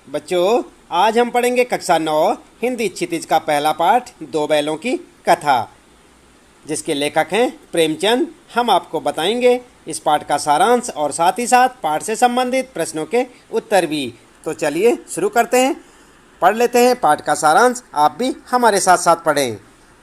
बच्चों, आज हम पढ़ेंगे कक्षा 9 हिंदी क्षितिज का पहला पाठ दो बैलों की कथा, जिसके लेखक हैं प्रेमचंद। हम आपको बताएंगे इस पाठ का सारांश और साथ ही साथ पाठ से संबंधित प्रश्नों के उत्तर भी। तो चलिए शुरू करते हैं, पढ़ लेते हैं पाठ का सारांश। आप भी हमारे साथ साथ पढ़ें।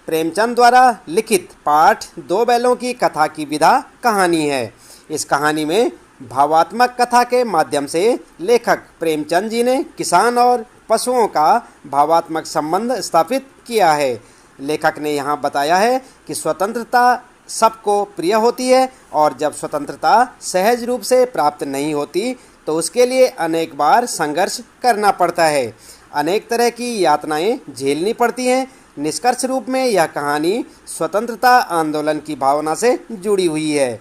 प्रेमचंद द्वारा लिखित पाठ दो बैलों की कथा की विधा कहानी है। इस कहानी में भावात्मक कथा के माध्यम से लेखक प्रेमचंद जी ने किसान और पशुओं का भावात्मक संबंध स्थापित किया है। लेखक ने यहाँ बताया है कि स्वतंत्रता सबको प्रिय होती है और जब स्वतंत्रता सहज रूप से प्राप्त नहीं होती तो उसके लिए अनेक बार संघर्ष करना पड़ता है, अनेक तरह की यातनाएं झेलनी पड़ती हैं। निष्कर्ष रूप में यह कहानी स्वतंत्रता आंदोलन की भावना से जुड़ी हुई है।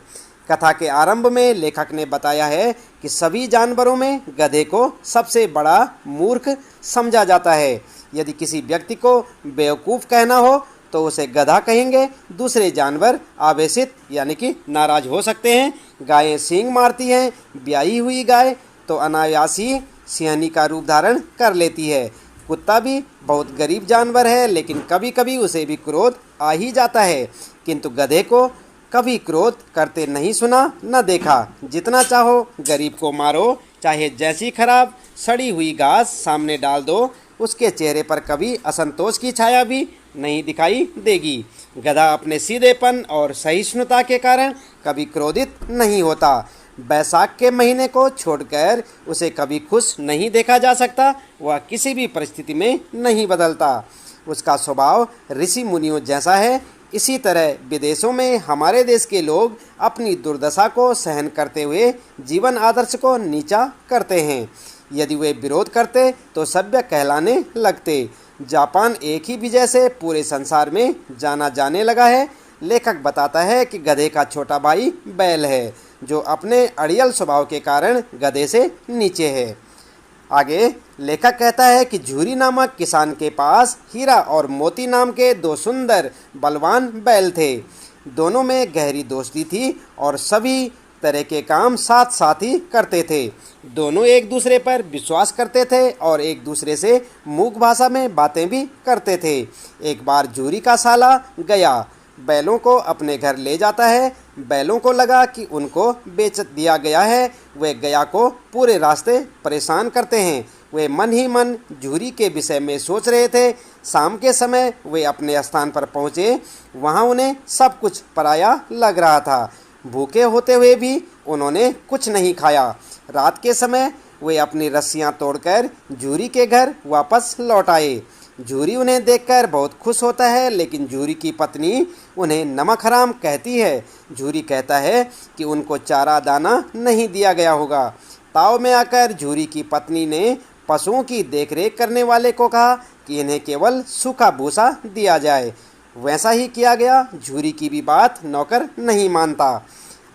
कथा के आरंभ में लेखक ने बताया है कि सभी जानवरों में गधे को सबसे बड़ा मूर्ख समझा जाता है। यदि किसी व्यक्ति को बेवकूफ़ कहना हो तो उसे गधा कहेंगे। दूसरे जानवर आवेशित यानी कि नाराज हो सकते हैं। गायें सींग मारती हैं। ब्याही हुई गाय तो अनायासी सिंहनी का रूप धारण कर लेती है। कुत्ता भी बहुत गरीब जानवर है, लेकिन कभी कभी उसे भी क्रोध आ ही जाता है, किंतु गधे को कभी क्रोध करते नहीं सुना न देखा। जितना चाहो गरीब को मारो, चाहे जैसी खराब सड़ी हुई घास सामने डाल दो, उसके चेहरे पर कभी असंतोष की छाया भी नहीं दिखाई देगी। गधा अपने सीधेपन और सहिष्णुता के कारण कभी क्रोधित नहीं होता। बैसाख के महीने को छोड़कर उसे कभी खुश नहीं देखा जा सकता। वह किसी भी परिस्थिति में नहीं बदलता। उसका स्वभाव ऋषि मुनियों जैसा है। इसी तरह विदेशों में हमारे देश के लोग अपनी दुर्दशा को सहन करते हुए जीवन आदर्श को नीचा करते हैं। यदि वे विरोध करते तो सभ्य कहलाने लगते। जापान एक ही विजय से पूरे संसार में जाना जाने लगा है। लेखक बताता है कि गधे का छोटा भाई बैल है, जो अपने अड़ियल स्वभाव के कारण गधे से नीचे है। आगे लेखक कहता है कि झूरी नामक किसान के पास हीरा और मोती नाम के दो सुंदर बलवान बैल थे। दोनों में गहरी दोस्ती थी और सभी तरह के काम साथ साथ ही करते थे। दोनों एक दूसरे पर विश्वास करते थे और एक दूसरे से मूक भाषा में बातें भी करते थे। एक बार झूरी का साला गया बैलों को अपने घर ले जाता है। बैलों को लगा कि उनको बेच दिया गया है। वे गया को पूरे रास्ते परेशान करते हैं। वे मन ही मन झूरी के विषय में सोच रहे थे। शाम के समय वे अपने स्थान पर पहुँचे। वहाँ उन्हें सब कुछ पराया लग रहा था। भूखे होते हुए भी उन्होंने कुछ नहीं खाया। रात के समय वे अपनी रस्सियाँ तोड़कर झूरी के घर वापस लौट आए। झूरी उन्हें देखकर बहुत खुश होता है, लेकिन झूरी की पत्नी उन्हें नमक हराम कहती है। झूरी कहता है कि उनको चारा दाना नहीं दिया गया होगा। ताव में आकर झूरी की पत्नी ने पशुओं की देखरेख करने वाले को कहा कि इन्हें केवल सूखा भूसा दिया जाए। वैसा ही किया गया। झूरी की भी बात नौकर नहीं मानता।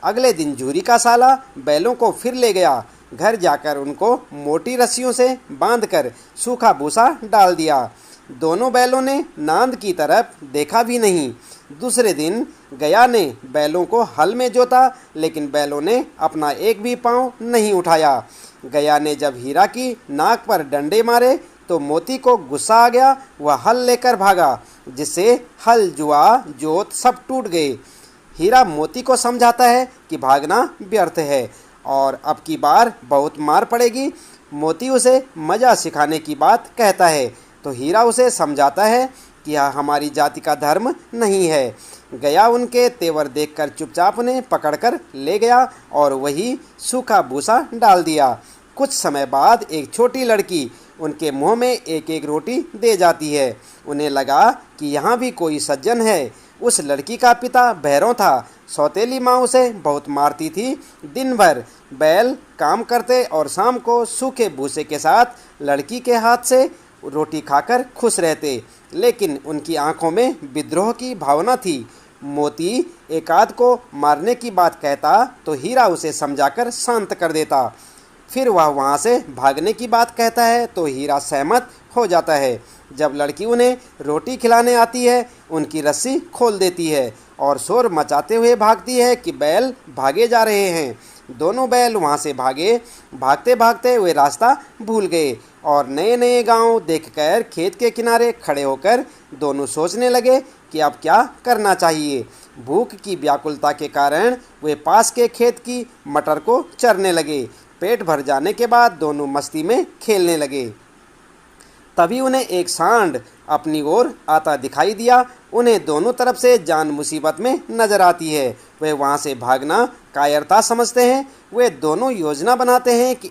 अगले दिन झूरी का साला बैलों को फिर ले गया। घर जाकर उनको मोटी रस्सियों से बांधकर सूखा भूसा डाल दिया। दोनों बैलों ने नांद की तरफ देखा भी नहीं। दूसरे दिन गया ने बैलों को हल में जोता, लेकिन बैलों ने अपना एक भी पांव नहीं उठाया। गया ने जब हीरा की नाक पर डंडे मारे तो मोती को गुस्सा आ गया। वह हल लेकर भागा, जिससे हल जुआ जोत सब टूट गए। हीरा मोती को समझाता है कि भागना व्यर्थ है और अब की बार बहुत मार पड़ेगी। मोती उसे मज़ा सिखाने की बात कहता है तो हीरा उसे समझाता है कि यह हमारी जाति का धर्म नहीं है। गया उनके तेवर देखकर चुपचाप उन्हें पकड़कर ले गया और वही सूखा भूसा डाल दिया। कुछ समय बाद एक छोटी लड़की उनके मुंह में एक एक रोटी दे जाती है। उन्हें लगा कि यहाँ भी कोई सज्जन है। उस लड़की का पिता भैरव था। सौतेली माँ उसे बहुत मारती थी। दिन भर बैल काम करते और शाम को सूखे भूसे के साथ लड़की के हाथ से रोटी खाकर खुश रहते, लेकिन उनकी आंखों में विद्रोह की भावना थी। मोती एकाध को मारने की बात कहता तो हीरा उसे समझाकर शांत कर देता। फिर वह वहाँ से भागने की बात कहता है तो हीरा सहमत हो जाता है। जब लड़की उन्हें रोटी खिलाने आती है, उनकी रस्सी खोल देती है और शोर मचाते हुए भागती है कि बैल भागे जा रहे हैं। दोनों बैल वहाँ से भागे। भागते भागते वे रास्ता भूल गए और नए नए गांव देखकर खेत के किनारे खड़े होकर दोनों सोचने लगे कि अब क्या करना चाहिए। भूख की व्याकुलता के कारण वे पास के खेत की मटर को चरने लगे। पेट भर जाने के बाद दोनों मस्ती में खेलने लगे। तभी उन्हें एक सांड अपनी ओर आता दिखाई दिया। उन्हें दोनों तरफ से जान मुसीबत में नजर आती है। वे वहाँ से भागना कायरता समझते हैं। वे दोनों योजना बनाते हैं कि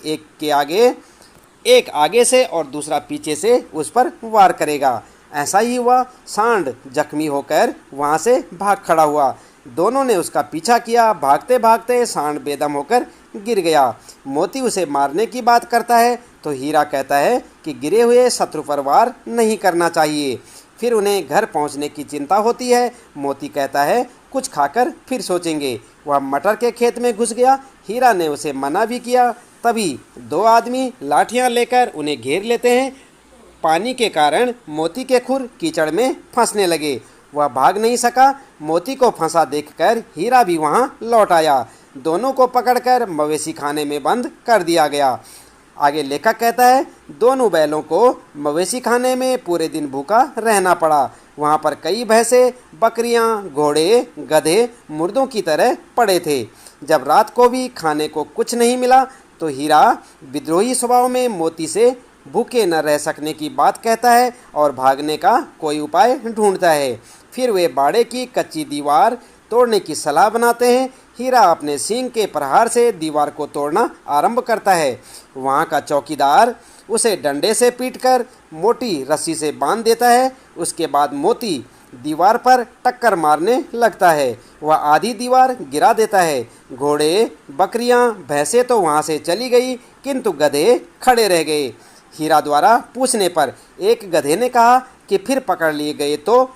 एक आगे से और दूसरा पीछे से उस पर वार करेगा। ऐसा ही हुआ। सांड जख्मी होकर वहाँ से भाग खड़ा हुआ। दोनों ने उसका पीछा किया। भागते भागते सांड बेदम होकर गिर गया। मोती उसे मारने की बात करता है तो हीरा कहता है कि गिरे हुए शत्रु पर वार नहीं करना चाहिए। फिर उन्हें घर पहुंचने की चिंता होती है। मोती कहता है कुछ खाकर फिर सोचेंगे। वह मटर के खेत में घुस गया। हीरा ने उसे मना भी किया। तभी दो आदमी लाठियां लेकर उन्हें घेर लेते हैं। पानी के कारण मोती के खुर कीचड़ में फंसने लगे। वह भाग नहीं सका। मोती को फंसा देखकर हीरा भी वहां लौट आया। दोनों को पकड़कर मवेशी खाने में बंद कर दिया गया। आगे लेखक कहता है दोनों बैलों को मवेशी खाने में पूरे दिन भूखा रहना पड़ा। वहाँ पर कई भैंसे, बकरियाँ, घोड़े, गधे मुर्दों की तरह पड़े थे। जब रात को भी खाने को कुछ नहीं मिला तो हीरा विद्रोही स्वभाव में मोती से भूखे न रह सकने की बात कहता है और भागने का कोई उपाय ढूंढता है। फिर वे बाड़े की कच्ची दीवार तोड़ने की सलाह बनाते हैं। हीरा अपने सींग के प्रहार से दीवार को तोड़ना आरंभ करता है। वहाँ का चौकीदार उसे डंडे से पीटकर मोटी रस्सी से बांध देता है। उसके बाद मोती दीवार पर टक्कर मारने लगता है। वह आधी दीवार गिरा देता है। घोड़े, बकरियां, भैंसें तो वहाँ से चली गई किंतु गधे खड़े रह गए। हीरा द्वारा पूछने पर एक गधे ने कहा कि फिर पकड़ लिए गए तो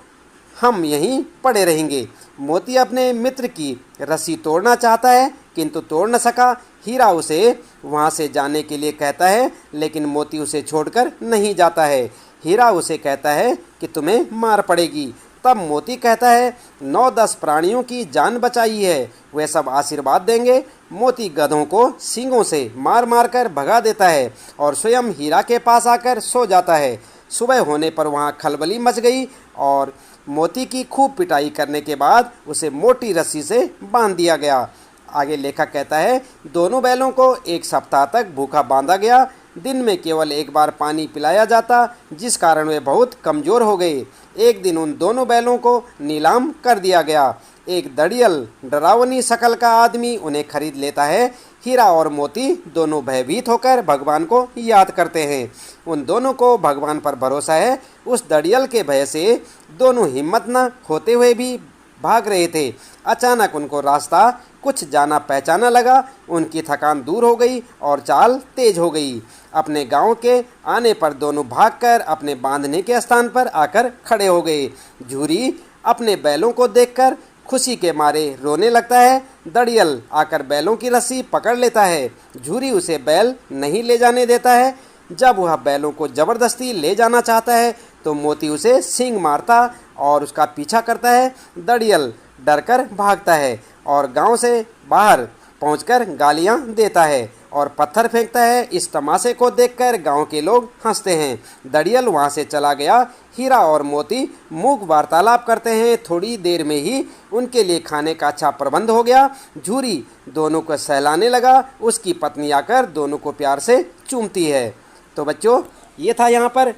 हम यहीं पड़े रहेंगे। मोती अपने मित्र की रस्सी तोड़ना चाहता है किंतु तोड़ न सका। हीरा उसे वहाँ से जाने के लिए कहता है लेकिन मोती उसे छोड़कर नहीं जाता है। हीरा उसे कहता है कि तुम्हें मार पड़ेगी। तब मोती कहता है 9-10 प्राणियों की जान बचाई है, वे सब आशीर्वाद देंगे। मोती गधों को सींगों से मार मार कर भगा देता है और स्वयं हीरा के पास आकर सो जाता है। सुबह होने पर वहाँ खलबली मच गई और मोती की खूब पिटाई करने के बाद उसे मोटी रस्सी से बांध दिया गया। आगे लेखक कहता है दोनों बैलों को एक सप्ताह तक भूखा बांधा गया। दिन में केवल एक बार पानी पिलाया जाता जिस कारण वे बहुत कमज़ोर हो गए। एक दिन उन दोनों बैलों को नीलाम कर दिया गया। एक दड़ियल डरावनी शकल का आदमी उन्हें खरीद लेता है। हीरा और मोती दोनों भयभीत होकर भगवान को याद करते हैं। उन दोनों को भगवान पर भरोसा है। उस दड़ियल के भय से दोनों हिम्मत न खोते हुए भी भाग रहे थे। अचानक उनको रास्ता कुछ जाना पहचाना लगा। उनकी थकान दूर हो गई और चाल तेज हो गई। अपने गांव के आने पर दोनों भागकर अपने बांधने के स्थान पर आकर खड़े हो गए। झूरी अपने बैलों को देखकर खुशी के मारे रोने लगता है। दड़ियल आकर बैलों की रस्सी पकड़ लेता है। झूरी उसे बैल नहीं ले जाने देता है। जब वह बैलों को जबरदस्ती ले जाना चाहता है तो मोती उसे सींग मारता और उसका पीछा करता है। दड़ियल डरकर भागता है और गांव से बाहर पहुंचकर गालियां देता है और पत्थर फेंकता है। इस तमाशे को देखकर गांव के लोग हंसते हैं। दड़ियल वहां से चला गया। हीरा और मोती मूक वार्तालाप करते हैं। थोड़ी देर में ही उनके लिए खाने का अच्छा प्रबंध हो गया। झूरी दोनों को सहलाने लगा। उसकी पत्नी आकर दोनों को प्यार से चूमती है। तो बच्चों, ये था यहाँ पर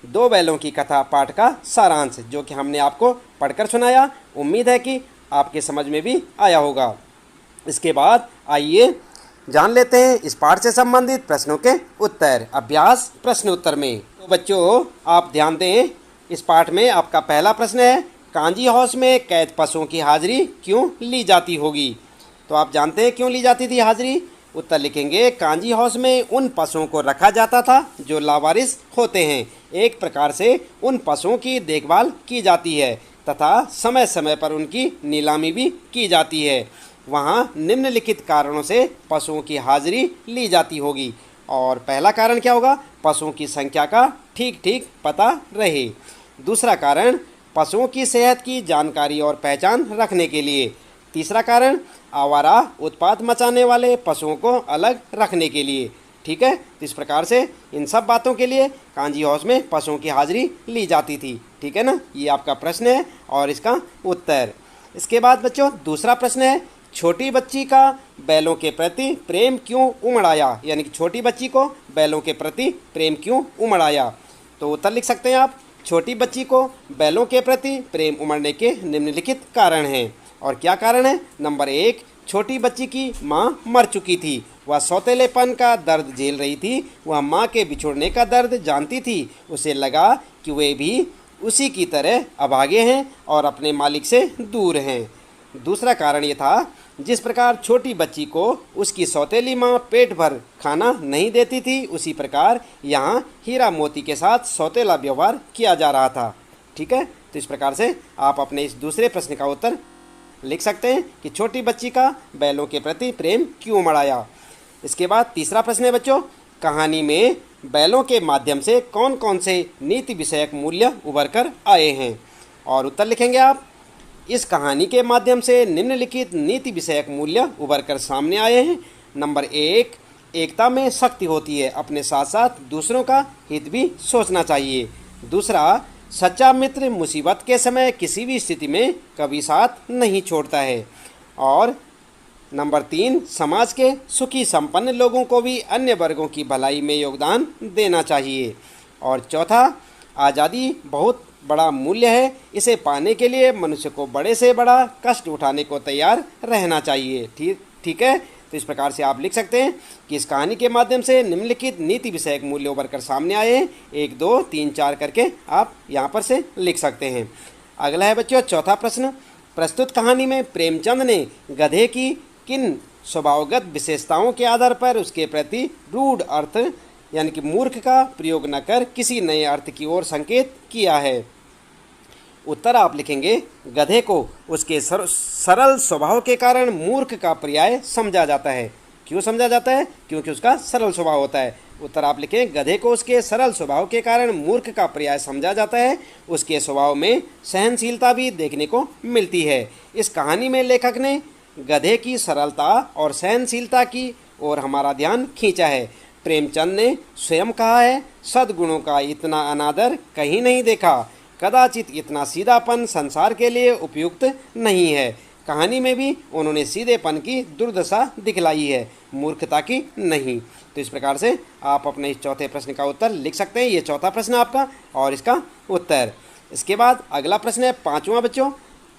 दो बैलों की कथा पाठ का सारांश जो कि हमने आपको पढ़कर सुनाया। उम्मीद है कि आपके समझ में भी आया होगा। इसके बाद आइए जान लेते हैं इस पाठ से संबंधित प्रश्नों के उत्तर। अभ्यास प्रश्न उत्तर में तो बच्चों आप ध्यान दें, इस पाठ में आपका पहला प्रश्न है कांजी हाउस में कैद पशुओं की हाजिरी क्यों ली जाती होगी। तो आप जानते हैं क्यों ली जाती थी हाजिरी। उत्तर लिखेंगे कांजी हाउस में उन पशुओं को रखा जाता था जो लावारिस होते हैं। एक प्रकार से उन पशुओं की देखभाल की जाती है तथा समय समय पर उनकी नीलामी भी की जाती है। वहाँ निम्नलिखित कारणों से पशुओं की हाजिरी ली जाती होगी। और पहला कारण क्या होगा, पशुओं की संख्या का ठीक ठीक पता रहे। दूसरा कारण पशुओं की सेहत की जानकारी और पहचान रखने के लिए। तीसरा कारण आवारा उत्पात मचाने वाले पशुओं को अलग रखने के लिए। ठीक है, तो इस प्रकार से इन सब बातों के लिए कांजी हाउस में पशुओं की हाजिरी ली जाती थी। ठीक है ना, ये आपका प्रश्न है और इसका उत्तर। इसके बाद बच्चों दूसरा प्रश्न है, छोटी बच्ची का बैलों के प्रति प्रेम क्यों उमड़ आया, यानी कि छोटी बच्ची को बैलों के प्रति प्रेम क्यों उमड़ आया। तो उत्तर लिख सकते हैं आप, छोटी बच्ची को बैलों के प्रति प्रेम उमड़ने के निम्नलिखित कारण हैं। और क्या कारण है? नंबर 1, छोटी बच्ची की माँ मर चुकी थी, वह सौतेलेपन का दर्द झेल रही थी, वह माँ के बिछुड़ने का दर्द जानती थी, उसे लगा कि वे भी उसी की तरह अभागे हैं और अपने मालिक से दूर हैं। दूसरा कारण ये था, जिस प्रकार छोटी बच्ची को उसकी सौतेली माँ पेट भर खाना नहीं देती थी, उसी प्रकार यहाँ हीरा मोती के साथ सौतेला व्यवहार किया जा रहा था। ठीक है, तो इस प्रकार से आप अपने इस दूसरे प्रश्न का उत्तर लिख सकते हैं कि छोटी बच्ची का बैलों के प्रति प्रेम क्यों उमड़ आया। इसके बाद तीसरा प्रश्न है बच्चों, कहानी में बैलों के माध्यम से कौन कौन से नीति विषयक मूल्य उभर कर आए हैं। और उत्तर लिखेंगे आप, इस कहानी के माध्यम से निम्नलिखित नीति विषयक मूल्य उभर कर सामने आए हैं। नंबर 1, एकता में शक्ति होती है, अपने साथ साथ दूसरों का हित भी सोचना चाहिए। दूसरा, सच्चा मित्र मुसीबत के समय किसी भी स्थिति में कभी साथ नहीं छोड़ता है। और नंबर 3, समाज के सुखी संपन्न लोगों को भी अन्य वर्गों की भलाई में योगदान देना चाहिए। और चौथा, आज़ादी बहुत बड़ा मूल्य है, इसे पाने के लिए मनुष्य को बड़े से बड़ा कष्ट उठाने को तैयार रहना चाहिए। ठीक है, तो इस प्रकार से आप लिख सकते हैं कि इस कहानी के माध्यम से निम्नलिखित नीति विषयक मूल्य उभर कर सामने आए हैं। 1, 2, 3, 4 करके आप यहाँ पर से लिख सकते हैं। अगला है बच्चों चौथा प्रश्न, प्रस्तुत कहानी में प्रेमचंद ने गधे की किन स्वभावगत विशेषताओं के आधार पर उसके प्रति रूढ़ अर्थ यानी कि मूर्ख का प्रयोग न कर किसी नए अर्थ की ओर संकेत किया है। उत्तर आप लिखेंगे, गधे को उसके सरल स्वभाव के कारण मूर्ख का पर्याय समझा जाता है। क्यों समझा जाता है? क्योंकि उसका सरल स्वभाव होता है। उत्तर आप लिखें, गधे को उसके सरल स्वभाव के कारण मूर्ख का पर्याय समझा जाता है। उसके स्वभाव में सहनशीलता भी देखने को मिलती है। इस कहानी में लेखक ने गधे की सरलता और सहनशीलता की ओर हमारा ध्यान खींचा है। प्रेमचंद ने स्वयं कहा है, सद्गुणों का इतना अनादर कहीं नहीं देखा, कदाचित इतना सीधापन संसार के लिए उपयुक्त नहीं है। कहानी में भी उन्होंने सीधेपन की दुर्दशा दिखलाई है, मूर्खता की नहीं। तो इस प्रकार से आप अपने इस चौथे प्रश्न का उत्तर लिख सकते हैं। ये चौथा प्रश्न आपका और इसका उत्तर। इसके बाद अगला प्रश्न है पांचवा बच्चों,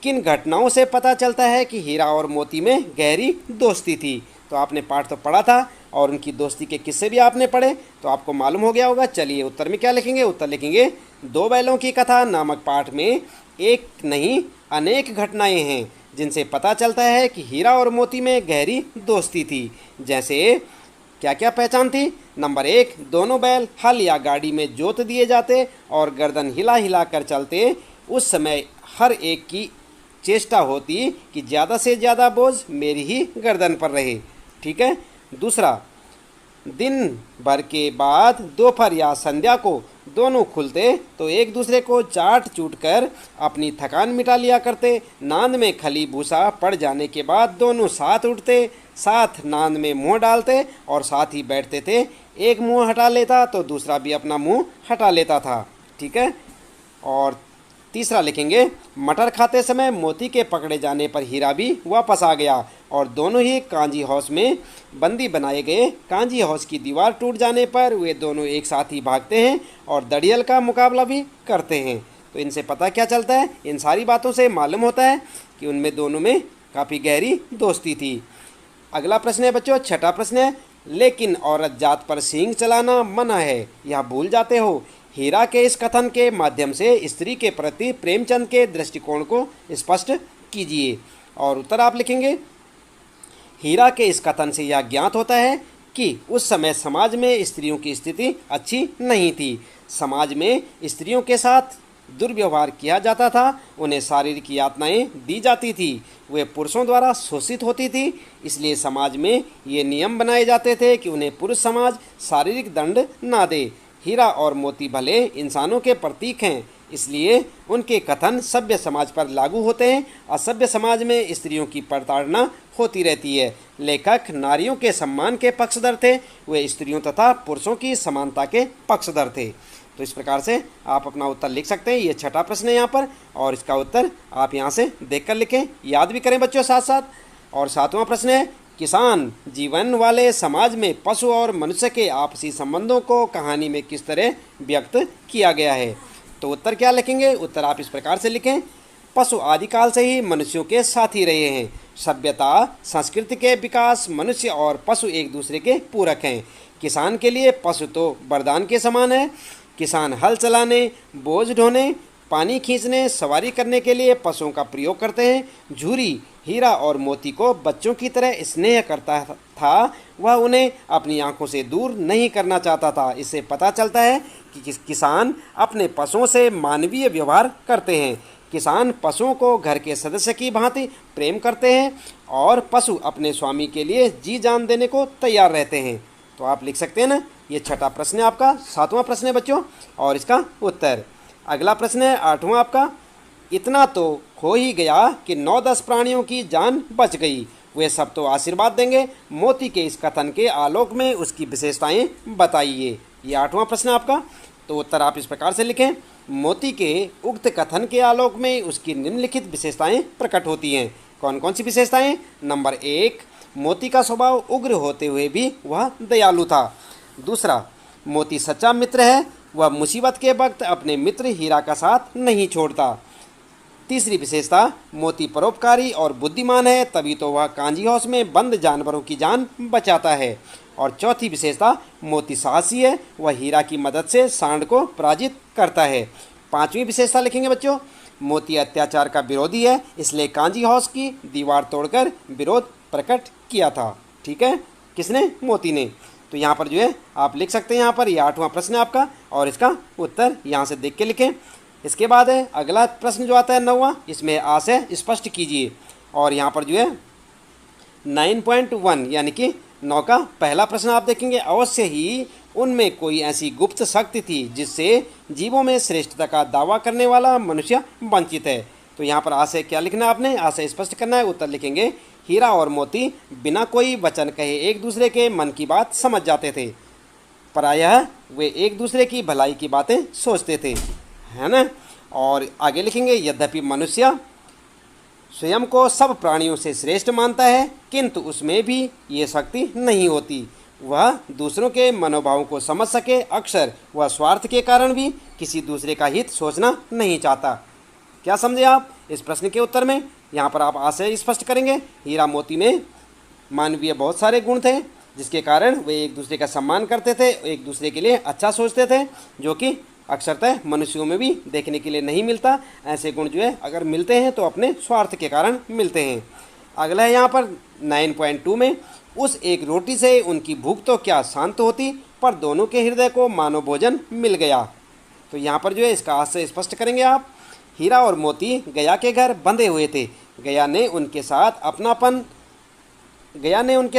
किन घटनाओं से पता चलता है कि हीरा और मोती में गहरी दोस्ती थी। तो आपने पाठ तो पढ़ा था और उनकी दोस्ती के किस्से भी आपने पढ़े, तो आपको मालूम हो गया होगा। चलिए उत्तर में क्या लिखेंगे? उत्तर लिखेंगे, दो बैलों की कथा नामक पाठ में एक नहीं अनेक घटनाएं हैं जिनसे पता चलता है कि हीरा और मोती में गहरी दोस्ती थी। जैसे क्या क्या पहचान थी? नंबर 1, दोनों बैल हल या गाड़ी में जोत दिए जाते और गर्दन हिला हिला कर चलते। उस समय हर एक की चेष्टा होती कि ज़्यादा से ज़्यादा बोझ मेरी ही गर्दन पर रहे। ठीक है। दूसरा, दिन भर के बाद दोपहर या संध्या को दोनों खुलते तो एक दूसरे को चाट चूट कर अपनी थकान मिटा लिया करते। नांद में खली भूसा पड़ जाने के बाद दोनों साथ उठते, साथ नांद में मुंह डालते और साथ ही बैठते थे। एक मुंह हटा लेता तो दूसरा भी अपना मुंह हटा लेता था। ठीक है। और तीसरा लिखेंगे, मटर खाते समय मोती के पकड़े जाने पर हीरा भी वापस आ गया और दोनों ही कांजी हाउस में बंदी बनाए गए। कांजी हाउस की दीवार टूट जाने पर वे दोनों एक साथ ही भागते हैं और दड़ियल का मुकाबला भी करते हैं। तो इनसे पता क्या चलता है? इन सारी बातों से मालूम होता है कि उनमें दोनों में काफ़ी गहरी दोस्ती थी। अगला प्रश्न है बच्चों, छठा प्रश्न है, लेकिन औरत जात पर सींग चलाना मना है, यह भूल जाते हो। हीरा के इस कथन के माध्यम से स्त्री के प्रति प्रेमचंद के दृष्टिकोण को स्पष्ट कीजिए। और उत्तर आप लिखेंगे, हीरा के इस कथन से यह ज्ञात होता है कि उस समय समाज में स्त्रियों की स्थिति अच्छी नहीं थी। समाज में स्त्रियों के साथ दुर्व्यवहार किया जाता था, उन्हें शारीरिक यातनाएं दी जाती थी, वे पुरुषों द्वारा शोषित होती थी। इसलिए समाज में ये नियम बनाए जाते थे कि उन्हें पुरुष समाज शारीरिक दंड ना दे। हीरा और मोती भले इंसानों के प्रतीक हैं, इसलिए उनके कथन सभ्य समाज पर लागू होते हैं। असभ्य समाज में स्त्रियों की प्रताड़ना होती रहती है। लेखक नारियों के सम्मान के पक्षधर थे, वे स्त्रियों तथा पुरुषों की समानता के पक्षधर थे। तो इस प्रकार से आप अपना उत्तर लिख सकते हैं। ये छठा प्रश्न है यहाँ पर, और इसका उत्तर आप यहाँ से देखकर लिखें, याद भी करें बच्चों साथ साथ। और सातवां प्रश्न है, किसान जीवन वाले समाज में पशु और मनुष्य के आपसी संबंधों को कहानी में किस तरह व्यक्त किया गया है। तो उत्तर क्या लिखेंगे? उत्तर आप इस प्रकार से लिखें, पशु आदिकाल से ही मनुष्यों के साथी रहे हैं। सभ्यता संस्कृति के विकास, मनुष्य और पशु एक दूसरे के पूरक हैं। किसान के लिए पशु तो वरदान के समान है। किसान हल चलाने, बोझ ढोने, पानी खींचने, सवारी करने के लिए पशुओं का प्रयोग करते हैं। झूरी हीरा और मोती को बच्चों की तरह स्नेह करता था, वह उन्हें अपनी आंखों से दूर नहीं करना चाहता था। इससे पता चलता है कि किसान अपने पशुओं से मानवीय व्यवहार करते हैं। किसान पशुओं को घर के सदस्य की भांति प्रेम करते हैं और पशु अपने स्वामी के लिए जी जान देने को तैयार रहते हैं। तो आप लिख सकते हैं ना, ये छठा प्रश्न है आपका, सातवां प्रश्न है बच्चों, और इसका उत्तर। अगला प्रश्न है आठवां आपका, इतना तो हो ही गया कि 9-10 प्राणियों की जान बच गई, वे सब तो आशीर्वाद देंगे। मोती के इस कथन के आलोक में उसकी विशेषताएं बताइए। ये आठवां प्रश्न आपका। तो उत्तर आप इस प्रकार से लिखें, मोती के उक्त कथन के आलोक में उसकी निम्नलिखित विशेषताएं प्रकट होती हैं। कौन कौन सी विशेषताएं? नंबर 1, मोती का स्वभाव उग्र होते हुए भी वह दयालु था। दूसरा, मोती सच्चा मित्र है, वह मुसीबत के वक्त अपने मित्र हीरा का साथ नहीं छोड़ता। तीसरी विशेषता, मोती परोपकारी और बुद्धिमान है, तभी तो वह कांजी हाउस में बंद जानवरों की जान बचाता है। और चौथी विशेषता, मोती साहसी है, वह हीरा की मदद से सांड को पराजित करता है। पांचवी विशेषता लिखेंगे बच्चों, मोती अत्याचार का विरोधी है, इसलिए कांजी हाउस की दीवार तोड़कर विरोध प्रकट किया था। ठीक है, किसने? मोती ने। तो यहाँ पर जो है आप लिख सकते हैं, यहाँ पर ये आठवां प्रश्न है आपका, और इसका उत्तर यहाँ से देख के लिखें। इसके बाद है अगला प्रश्न जो आता है 9वां, इसमें आशय स्पष्ट कीजिए। और यहाँ पर जो है 9.1 यानी कि 9 का पहला प्रश्न आप देखेंगे, अवश्य ही उनमें कोई ऐसी गुप्त शक्ति थी जिससे जीवों में श्रेष्ठता का दावा करने वाला मनुष्य वंचित है। तो यहाँ पर आशय क्या लिखना है आपने? आशय स्पष्ट करना है। उत्तर लिखेंगे, हीरा और मोती बिना कोई वचन कहे एक दूसरे के मन की बात समझ जाते थे। प्रायः वे एक दूसरे की भलाई की बातें सोचते थे, है ना। और आगे लिखेंगे, यद्यपि मनुष्य स्वयं को सब प्राणियों से श्रेष्ठ मानता है, किंतु उसमें भी ये शक्ति नहीं होती वह दूसरों के मनोभावों को समझ सके। अक्सर वह स्वार्थ के कारण भी किसी दूसरे का हित सोचना नहीं चाहता। क्या समझे आप इस प्रश्न के उत्तर में? यहाँ पर आप आशय स्पष्ट करेंगे, हीरा मोती में मानवीय बहुत सारे गुण थे जिसके कारण वे एक दूसरे का सम्मान करते थे, एक दूसरे के लिए अच्छा सोचते थे, जो कि अक्सरतः मनुष्यों में भी देखने के लिए नहीं मिलता। ऐसे गुण जो है अगर मिलते हैं तो अपने स्वार्थ के कारण मिलते हैं। अगला है यहाँ पर 9.2 में, उस एक रोटी से उनकी भूख तो क्या शांत होती, पर दोनों के हृदय को मानो भोजन मिल गया। तो यहाँ पर जो है इसका आशय स्पष्ट करेंगे आप। हीरा और मोती गया के घर बंधे हुए थे। गया ने उनके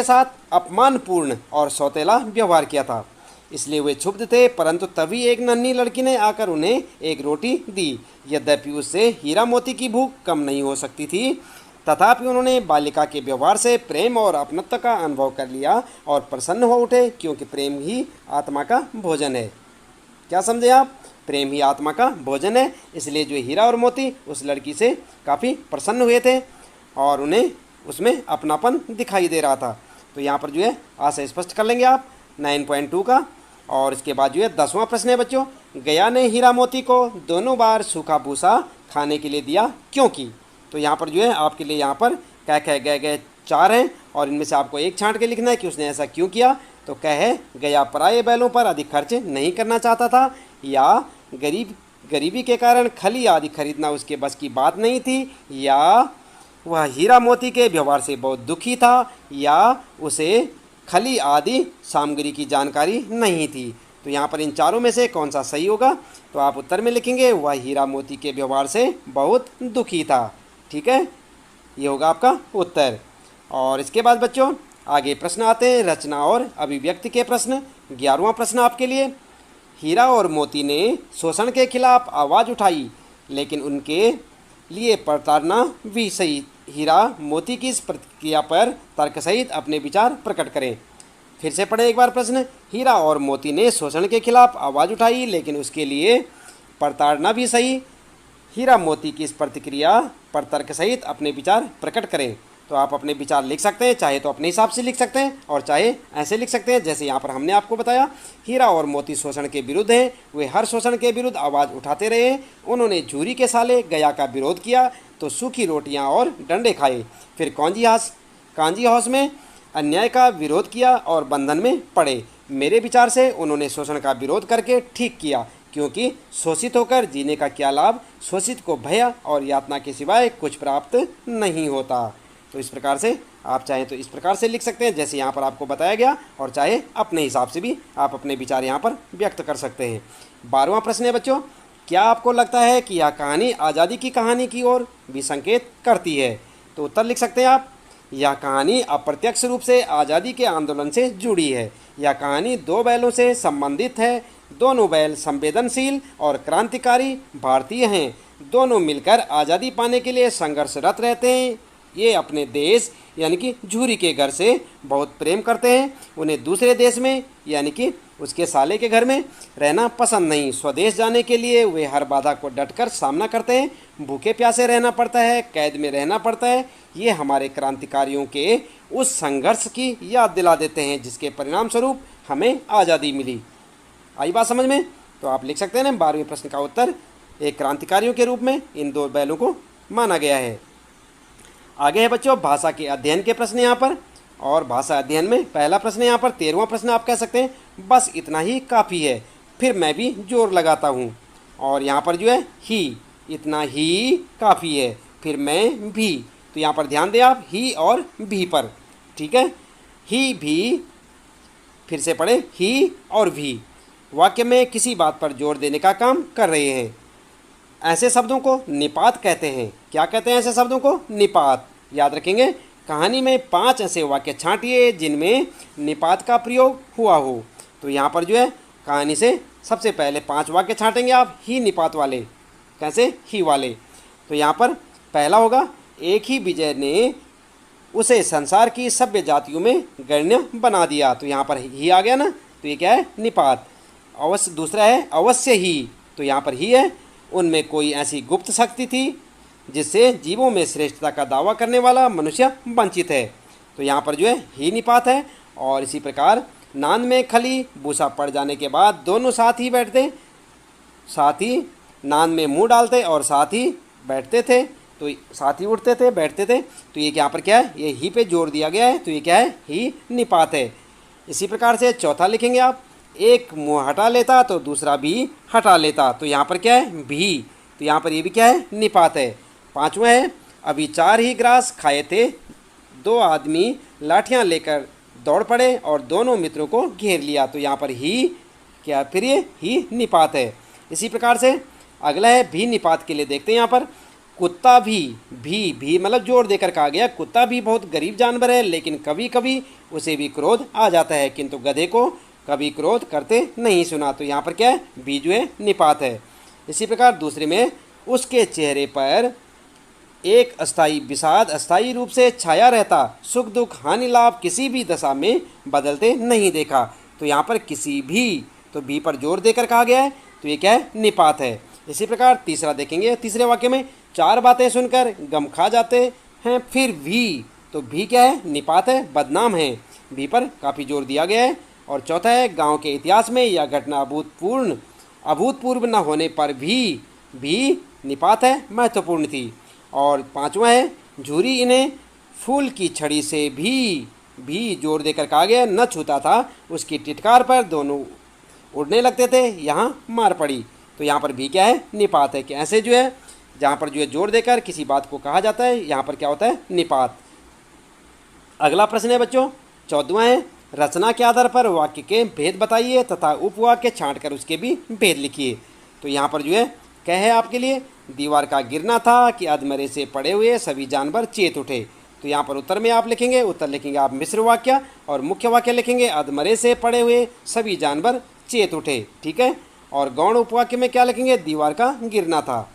साथ अपमानपूर्ण और सौतेला व्यवहार किया था, इसलिए वे क्षुब्ध थे। परंतु तभी एक नन्ही लड़की ने आकर उन्हें एक रोटी दी। यद्यपि उससे हीरा मोती की भूख कम नहीं हो सकती थी, तथापि उन्होंने बालिका के व्यवहार से प्रेम और अपनत्व का अनुभव कर लिया और प्रसन्न हो उठे, क्योंकि प्रेम ही आत्मा का भोजन है। क्या समझे आप? प्रेम ही आत्मा का भोजन है। इसलिए जो हीरा और मोती उस लड़की से काफ़ी प्रसन्न हुए थे और उन्हें उसमें अपनापन दिखाई दे रहा था। तो यहाँ पर जो है आशय स्पष्ट कर लेंगे आप 9.2 का। और इसके बाद जो है 10वां प्रश्न है बच्चों, गया ने हीरा मोती को दोनों बार सूखा भूसा खाने के लिए दिया, क्योंकि? तो यहाँ पर जो है आपके लिए यहाँ पर कह कह गए गए 4 हैं और इनमें से आपको एक छांट के लिखना है कि उसने ऐसा क्यों किया। तो कह गया पराये बैलों पर अधिक खर्च नहीं करना चाहता था, या गरीबी के कारण खली आदि खरीदना उसके बस की बात नहीं थी, या वह हीरा मोती के व्यवहार से बहुत दुखी था, या उसे खली आदि सामग्री की जानकारी नहीं थी। तो यहाँ पर इन चारों में से कौन सा सही होगा? तो आप उत्तर में लिखेंगे, वह हीरा मोती के व्यवहार से बहुत दुखी था। ठीक है, ये होगा आपका उत्तर। और इसके बाद बच्चों आगे प्रश्न आते हैं रचना और अभिव्यक्ति के प्रश्न। 11वां प्रश्न आपके लिए, हीरा और मोती ने शोषण के खिलाफ आवाज़ उठाई, लेकिन उनके लिए प्रताड़ना भी सही। हीरा मोती की इस प्रतिक्रिया पर तर्क सहित अपने विचार प्रकट करें। फिर से पढ़े एक बार प्रश्न। हीरा और मोती ने शोषण के खिलाफ आवाज़ उठाई, लेकिन उसके लिए प्रताड़ना भी सही। हीरा मोती की इस प्रतिक्रिया पर तर्क सहित अपने विचार प्रकट करें। तो आप अपने विचार लिख सकते हैं, चाहे तो अपने हिसाब से लिख सकते हैं और चाहे ऐसे लिख सकते हैं जैसे यहाँ पर हमने आपको बताया। हीरा और मोती शोषण के विरुद्ध हैं, वे हर शोषण के विरुद्ध आवाज़ उठाते रहे। उन्होंने झूरी के साले गया का विरोध किया तो सूखी रोटियाँ और डंडे खाए। फिर कांजी हाउस में अन्याय का विरोध किया और बंधन में पड़े। मेरे विचार से उन्होंने शोषण का विरोध करके ठीक किया, क्योंकि शोषित होकर जीने का क्या लाभ, शोषित को भय और यातना के सिवाय कुछ प्राप्त नहीं होता। तो इस प्रकार से आप चाहें तो इस प्रकार से लिख सकते हैं जैसे यहाँ पर आपको बताया गया, और चाहे अपने हिसाब से भी आप अपने विचार यहाँ पर व्यक्त कर सकते हैं। 12वां प्रश्न है बच्चों, क्या आपको लगता है कि यह कहानी आज़ादी की कहानी की ओर भी संकेत करती है? तो उत्तर लिख सकते हैं आप। यह कहानी अप्रत्यक्ष रूप से आज़ादी के आंदोलन से जुड़ी है। यह कहानी दो बैलों से संबंधित है। दोनों बैल संवेदनशील और क्रांतिकारी भारतीय हैं। दोनों मिलकर आज़ादी पाने के लिए संघर्षरत रहते हैं। ये अपने देश यानी कि झूरी के घर से बहुत प्रेम करते हैं। उन्हें दूसरे देश में यानी कि उसके साले के घर में रहना पसंद नहीं। स्वदेश जाने के लिए वे हर बाधा को डटकर सामना करते हैं। भूखे प्यासे रहना पड़ता है, कैद में रहना पड़ता है। ये हमारे क्रांतिकारियों के उस संघर्ष की याद दिला देते हैं जिसके परिणाम स्वरूप हमें आज़ादी मिली। आई बात समझ में? तो आप लिख सकते हैं ना 12वें प्रश्न का उत्तर, एक क्रांतिकारियों के रूप में इन दो बैलों को माना गया है। आगे है बच्चों भाषा के अध्ययन के प्रश्न यहाँ पर, और भाषा अध्ययन में पहला प्रश्न यहाँ पर 13वां प्रश्न आप कह सकते हैं, बस इतना ही काफ़ी है। फिर मैं भी जोर लगाता हूँ, और यहाँ पर जो है ही, इतना ही काफ़ी है। फिर मैं भी, तो यहाँ पर ध्यान दें आप ही और भी पर, ठीक है। ही भी, फिर से पढ़े ही और भी, वाक्य में किसी बात पर जोर देने का काम कर रहे हैं। ऐसे शब्दों को निपात कहते हैं। क्या कहते हैं ऐसे शब्दों को? निपात। याद रखेंगे। कहानी में 5 ऐसे वाक्य छांटिए जिनमें निपात का प्रयोग हुआ हो। तो यहाँ पर जो है कहानी से सबसे पहले 5 वाक्य छांटेंगे आप ही निपात वाले। कैसे? ही वाले। तो यहाँ पर पहला होगा, एक ही विजय ने उसे संसार की सभ्य जातियों में गण्य बना दिया। तो यहाँ पर ही आ गया ना, तो ये क्या है? निपात। अवश्य। दूसरा है अवश्य ही, तो यहाँ पर ही है। उनमें कोई ऐसी गुप्त शक्ति थी जिससे जीवों में श्रेष्ठता का दावा करने वाला मनुष्य वंचित है। तो यहाँ पर जो है ही निपात है। और इसी प्रकार नांद में खली भूसा पड़ जाने के बाद दोनों साथ ही बैठते, साथ ही नांद में मुंह डालते और साथ ही बैठते थे। तो साथ ही उठते थे, बैठते थे। तो ये यहाँ पर क्या है? ये ही पे जोर दिया गया है, तो ये क्या है? ही निपात है। इसी प्रकार से चौथा लिखेंगे आप, एक मुंह हटा लेता तो दूसरा भी हटा लेता। तो यहाँ पर क्या है? भी। तो यहाँ पर ये भी क्या है? निपात है। 5वां है, अभी 4 ही ग्रास खाए थे, 2 आदमी लाठियाँ लेकर दौड़ पड़े और दोनों मित्रों को घेर लिया। तो यहाँ पर ही क्या? फिर ये ही निपात है। इसी प्रकार से अगला है भी निपात के लिए देखते हैं यहाँ पर, कुत्ता भी मतलब जोर देकर कहा गया। कुत्ता भी बहुत गरीब जानवर है, लेकिन कभी कभी उसे भी क्रोध आ जाता है, किंतु गधे को कभी क्रोध करते नहीं सुना। तो यहाँ पर क्या है? भी जो है निपात है। इसी प्रकार दूसरे में, उसके चेहरे पर एक अस्थाई विषाद अस्थाई रूप से छाया रहता, सुख दुख हानि लाभ किसी भी दशा में बदलते नहीं देखा। तो यहाँ पर किसी भी, तो भी पर जोर देकर कहा गया है, तो ये क्या है? निपात है। इसी प्रकार तीसरा देखेंगे, तीसरे वाक्य में 4 बातें सुनकर गम खा जाते हैं, फिर भी, तो भी क्या है? निपात है, बदनाम है। भी पर काफ़ी जोर दिया गया है। और चौथा है, गांव के इतिहास में यह घटना अभूतपूर्व न होने पर भी निपात है, महत्वपूर्ण थी। और 5वां है, झूरी इन्हें फूल की छड़ी से भी जोर देकर कहा गया, न छूता था। उसकी टिटकार पर दोनों उड़ने लगते थे, यहाँ मार पड़ी। तो यहाँ पर भी क्या है? निपात है। कि ऐसे जो है जहाँ पर जो है जोर देकर किसी बात को कहा जाता है, यहाँ पर क्या होता है? निपात। अगला प्रश्न है बच्चों 14वां है, रचना के आधार पर वाक्य के भेद बताइए तथा उपवाक्य छांटकर उसके भी भेद लिखिए। तो यहाँ पर जो है क्या है आपके लिए, दीवार का गिरना था कि अधमरे से पड़े हुए सभी जानवर चेत उठे। तो यहाँ पर उत्तर में आप लिखेंगे, उत्तर लिखेंगे आप मिश्र वाक्य, और मुख्य वाक्य लिखेंगे अधमरे से पड़े हुए सभी जानवर चेत उठे। ठीक है। और गौण उपवाक्य में क्या लिखेंगे, दीवार का गिरना था।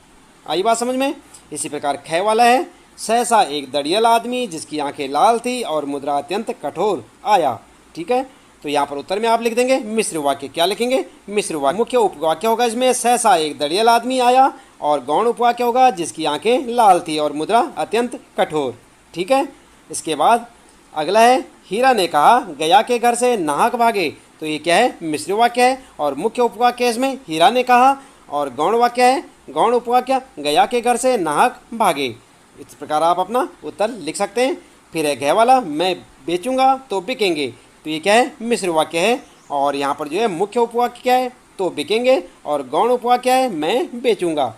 आई बात समझ में। इसी प्रकार ख वाला है, सहसा एक दड़ियल आदमी जिसकी आंखें लाल थी और मुद्रा अत्यंत कठोर आया। ठीक है, तो यहाँ पर उत्तर में आप लिख देंगे मिश्र वाक्य। क्या लिखेंगे, मिश्र वाक्य। मुख्य उपवाक्य होगा इसमें सहसा एक दड़ियल आदमी आया, और गौण उपवाक्य होगा जिसकी आंखें लाल थी और मुद्रा अत्यंत कठोर। ठीक है, इसके बाद अगला है, हीरा ने कहा गया के घर से नाहक भागे। तो ये क्या है, मिश्र वाक्य है, और मुख्य उपवाक्य इसमें हीरा ने कहा, और गौण वाक्य है, गौण उपवाक्य गया के घर से नाहक भागे। इस प्रकार आप अपना उत्तर लिख सकते हैं। फिर है घ वाला, मैं बेचूंगा तो बिकेंगे। तो ये क्या है, मिश्र वाक्य है, और यहाँ पर जो है मुख्य उपवाक्य क्या है, तो बिकेंगे, और गौण उपवाक्य है, मैं बेचूंगा।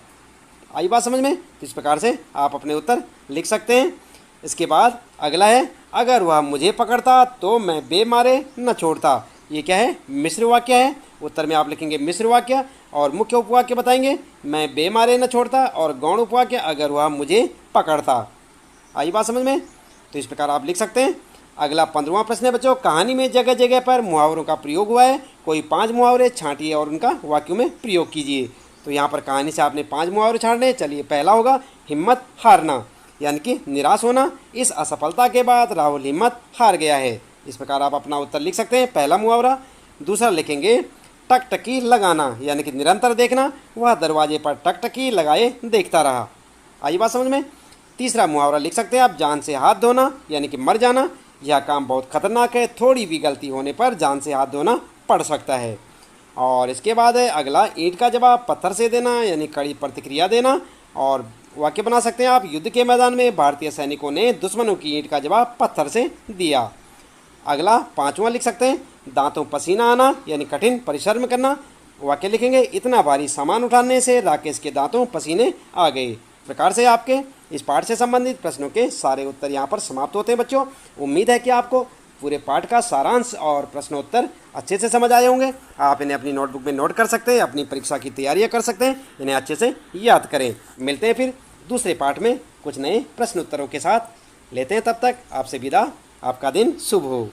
आई बात समझ में। तो इस प्रकार से आप अपने उत्तर लिख सकते हैं। इसके बाद अगला है, अगर वह मुझे पकड़ता तो मैं बेमारे न छोड़ता। ये क्या है, मिश्र वाक्य है। उत्तर में आप लिखेंगे मिश्र वाक्य, और मुख्य उपवाक्य बताएंगे मैं बेमारे न छोड़ता, और गौण उपवाक्य अगर वह मुझे पकड़ता। आई बात समझ में। तो इस प्रकार आप लिख सकते हैं। अगला 15वां प्रश्न है बच्चों, कहानी में जगह जगह पर मुहावरों का प्रयोग हुआ है। कोई 5 मुहावरे छांटिए और उनका वाक्यों में प्रयोग कीजिए। तो यहाँ पर कहानी से आपने 5 मुहावरे छांटने। चलिए, पहला होगा हिम्मत हारना, यानी कि निराश होना। इस असफलता के बाद राहुल हिम्मत हार गया है। इस प्रकार आप अपना उत्तर लिख सकते हैं, पहला मुहावरा। दूसरा लिखेंगे टकटकी लगाना, यानी कि निरंतर देखना। वह दरवाजे पर टकटकी लगाए देखता रहा। आई बात समझ में। तीसरा मुहावरा लिख सकते हैं आप, जान से हाथ धोना, यानी कि मर जाना। यह काम बहुत खतरनाक है, थोड़ी भी गलती होने पर जान से हाथ धोना पड़ सकता है। और इसके बाद है अगला, ईंट का जवाब पत्थर से देना, यानी कड़ी प्रतिक्रिया देना। और वाक्य बना सकते हैं आप, युद्ध के मैदान में भारतीय सैनिकों ने दुश्मनों की ईंट का जवाब पत्थर से दिया। अगला 5वां लिख सकते हैं, दांतों पसीना आना, यानी कठिन परिश्रम करना। वाक्य लिखेंगे, इतना भारी सामान उठाने से राकेश के दांतों पसीने आ गए। प्रकार से आपके इस पाठ से संबंधित प्रश्नों के सारे उत्तर यहाँ पर समाप्त होते हैं बच्चों। उम्मीद है कि आपको पूरे पाठ का सारांश और प्रश्नोत्तर अच्छे से समझ आए होंगे। आप इन्हें अपनी नोटबुक में नोट कर सकते हैं, अपनी परीक्षा की तैयारियाँ कर सकते हैं। इन्हें अच्छे से याद करें। मिलते हैं फिर दूसरे पाठ में कुछ नए प्रश्नोत्तरों के साथ। लेते हैं तब तक आपसे विदा। आपका दिन शुभ हो।